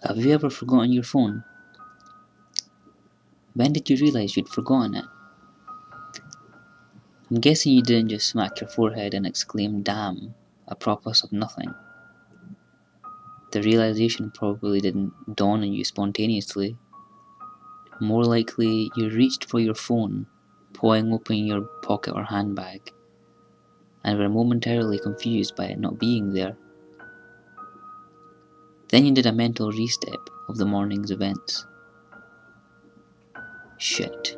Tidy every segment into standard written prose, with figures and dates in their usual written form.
Have you ever forgotten your phone? When did you realise you'd forgotten it? I'm guessing you didn't just smack your forehead and exclaim "damn" apropos of nothing. The realisation probably didn't dawn on you spontaneously. More likely, you reached for your phone, pawing open your pocket or handbag, and were momentarily confused by it not being there. Then you did a mental restep of the morning's events. Shit.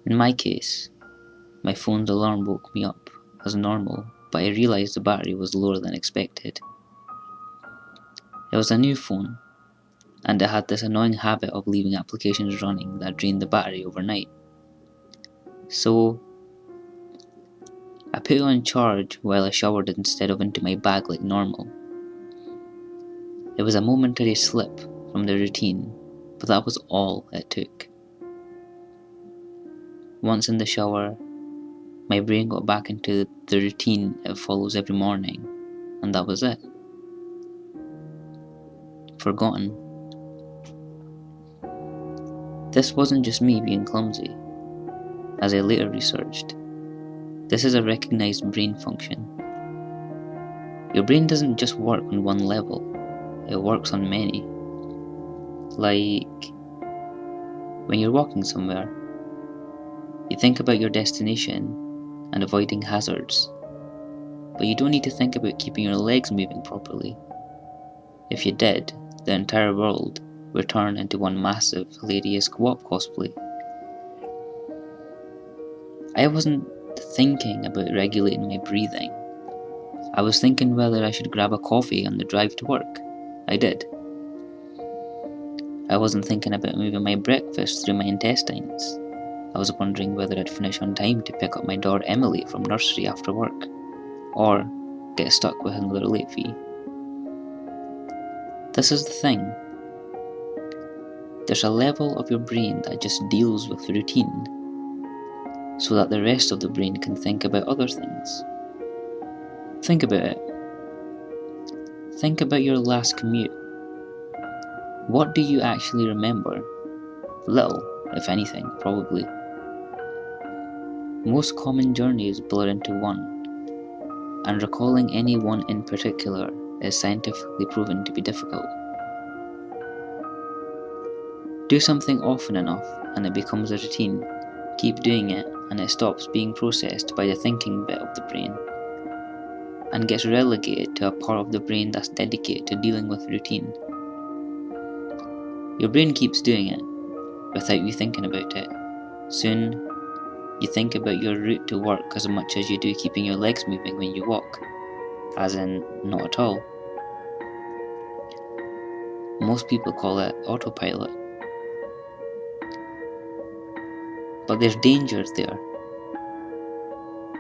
In my case, my phone's alarm woke me up as normal, but I realised the battery was lower than expected. It was a new phone, and it had this annoying habit of leaving applications running that drained the battery overnight. So, I put it on charge while I showered instead of into my bag like normal. It was a momentary slip from the routine, but that was all it took. Once in the shower, my brain got back into the routine it follows every morning, and that was it. Forgotten. This wasn't just me being clumsy. As I later researched, this is a recognised brain function. Your brain doesn't just work on one level, it works on many. Like, when you're walking somewhere, you think about your destination and avoiding hazards, but you don't need to think about keeping your legs moving properly. If you did, the entire world would turn into one massive, hilarious co-op cosplay. I wasn't thinking about regulating my breathing. I was thinking whether I should grab a coffee on the drive to work. I did. I wasn't thinking about moving my breakfast through my intestines. I was wondering whether I'd finish on time to pick up my daughter Emily from nursery after work, or get stuck with another late fee. This is the thing. There's a level of your brain that just deals with routine, so that the rest of the brain can think about other things. Think about it. Think about your last commute. What do you actually remember? Little, if anything, probably. Most common journeys blur into one, and recalling any one in particular is scientifically proven to be difficult. Do something often enough and it becomes a routine. Keep doing it and it stops being processed by the thinking bit of the brain and gets relegated to a part of the brain that's dedicated to dealing with routine. Your brain keeps doing it without you thinking about it. Soon, you think about your route to work as much as you do keeping your legs moving when you walk, as in not at all. Most people call it autopilot. But there's dangers there.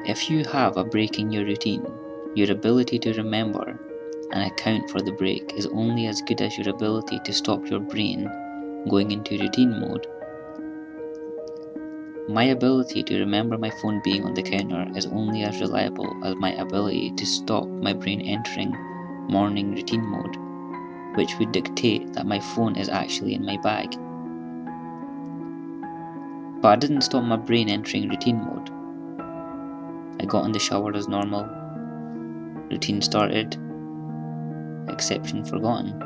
If you have a break in your routine, your ability to remember and account for the break is only as good as your ability to stop your brain going into routine mode. My ability to remember my phone being on the counter is only as reliable as my ability to stop my brain entering morning routine mode, which would dictate that my phone is actually in my bag. But I didn't stop my brain entering routine mode. I got in the shower as normal. Routine started. Exception forgotten.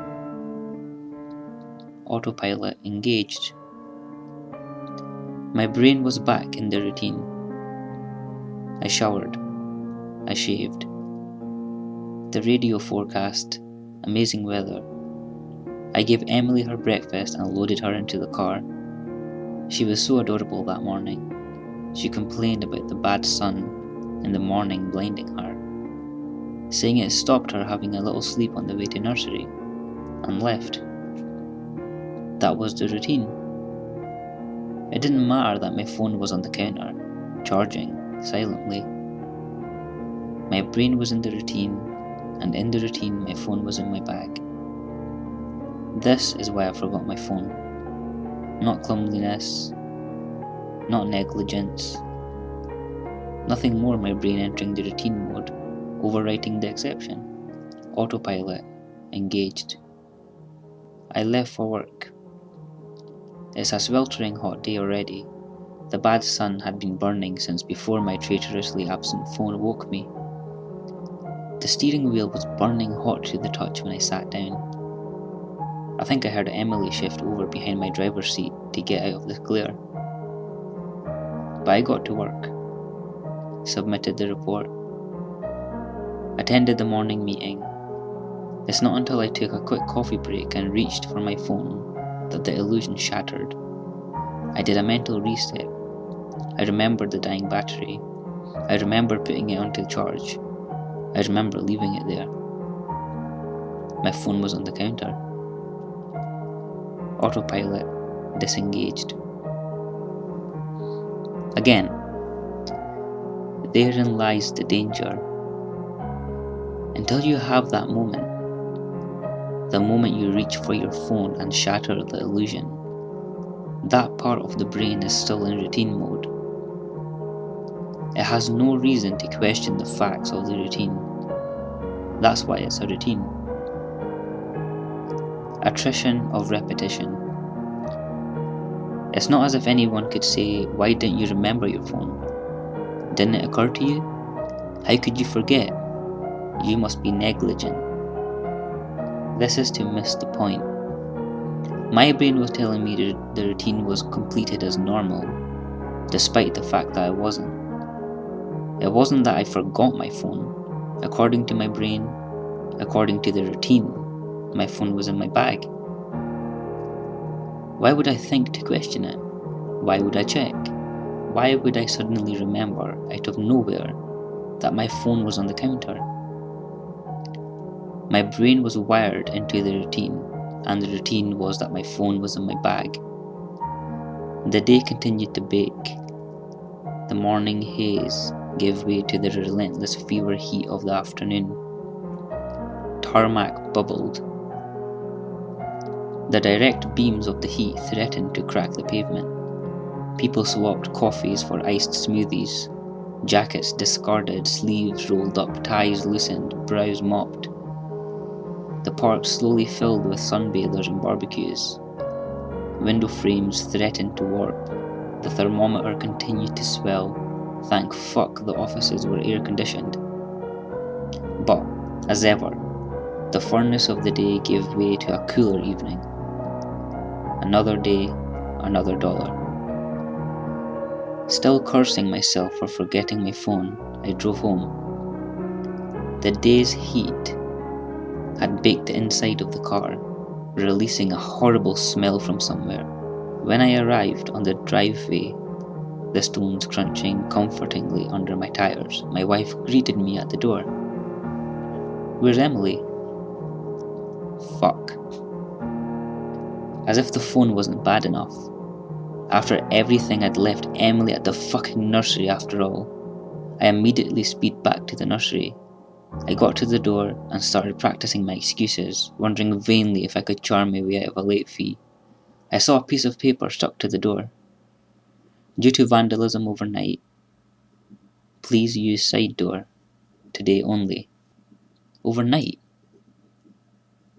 Autopilot engaged. My brain was back in the routine. I showered. I shaved. The radio forecast, amazing weather. I gave Emily her breakfast and loaded her into the car. She was so adorable that morning. She complained about the bad sun in the morning blinding her, saying it stopped her having a little sleep on the way to nursery, and left. That was the routine. It didn't matter that my phone was on the counter, charging silently. My brain was in the routine, and in the routine my phone was in my bag. This is why I forgot my phone. Not clumsiness, not negligence, nothing more my brain entering the routine mode, overwriting the exception. Autopilot engaged. I left for work. It's a sweltering hot day already. The bad sun had been burning since before my traitorously absent phone woke me. The steering wheel was burning hot to the touch when I sat down. I think I heard Emily shift over behind my driver's seat to get out of the glare. But I got to work, submitted the report, attended the morning meeting. It's not until I took a quick coffee break and reached for my phone that the illusion shattered. I did a mental reset. I remembered the dying battery. I remembered putting it onto charge. I remember leaving it there. My phone was on the counter. Autopilot disengaged. Again, therein lies the danger. Until you have that moment, the moment you reach for your phone and shatter the illusion, that part of the brain is still in routine mode. It has no reason to question the facts of the routine. That's why it's a routine. Attrition of repetition. It's not as if anyone could say, "Why didn't you remember your phone? Didn't it occur to you? How could you forget? You must be negligent." This is to miss the point. My brain was telling me that the routine was completed as normal, despite the fact that I wasn't. It wasn't that I forgot my phone. According to my brain, according to the routine, my phone was in my bag. Why would I think to question it? Why would I check? Why would I suddenly remember out of nowhere that my phone was on the counter? My brain was wired into the routine, and the routine was that my phone was in my bag. The day continued to bake. The morning haze gave way to the relentless fever heat of the afternoon. Tarmac bubbled. The direct beams of the heat threatened to crack the pavement. People swapped coffees for iced smoothies. Jackets discarded, sleeves rolled up, ties loosened, brows mopped. The park slowly filled with sunbathers and barbecues. Window frames threatened to warp. The thermometer continued to swell. Thank fuck the offices were air-conditioned. But, as ever, the furnace of the day gave way to a cooler evening. Another day, another dollar. Still cursing myself for forgetting my phone, I drove home. The day's heat had baked the inside of the car, releasing a horrible smell from somewhere. When I arrived on the driveway, the stones crunching comfortingly under my tires, my wife greeted me at the door. "Where's Emily?" Fuck. As if the phone wasn't bad enough. After everything, I'd left Emily at the fucking nursery after all. I immediately speed back to the nursery. I got to the door and started practicing my excuses, wondering vainly if I could charm my way out of a late fee. I saw a piece of paper stuck to the door. Due to vandalism overnight, please use side door. Today only. Overnight?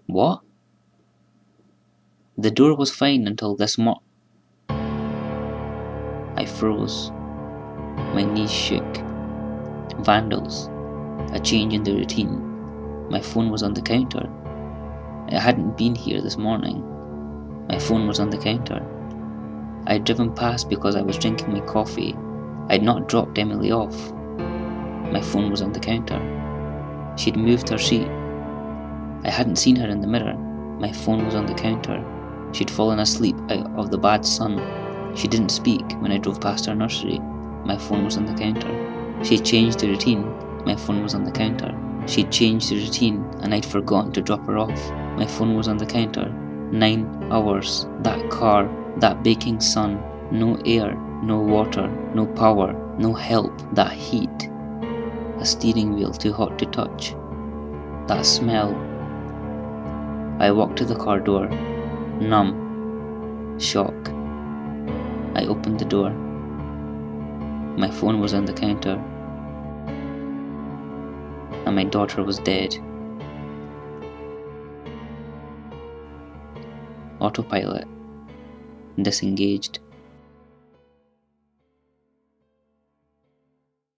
What? The door was fine until this I froze. My knees shook. Vandals. A change in the routine. My phone was on the counter. I hadn't been here this morning. My phone was on the counter. I had driven past because I was drinking my coffee. I had not dropped Emily off. My phone was on the counter. She'd moved her seat. I hadn't seen her in the mirror. My phone was on the counter. She'd fallen asleep out of the bad sun. She didn't speak when I drove past her nursery. My phone was on the counter. She'd changed the routine. My phone was on the counter. She'd changed the routine and I'd forgotten to drop her off. My phone was on the counter. 9 hours. That car. That baking sun. No air. No water. No power. No help. That heat. A steering wheel too hot to touch. That smell. I walked to the car door. Numb. Shock. I opened the door. My phone was on the counter. And my daughter was dead. Autopilot disengaged.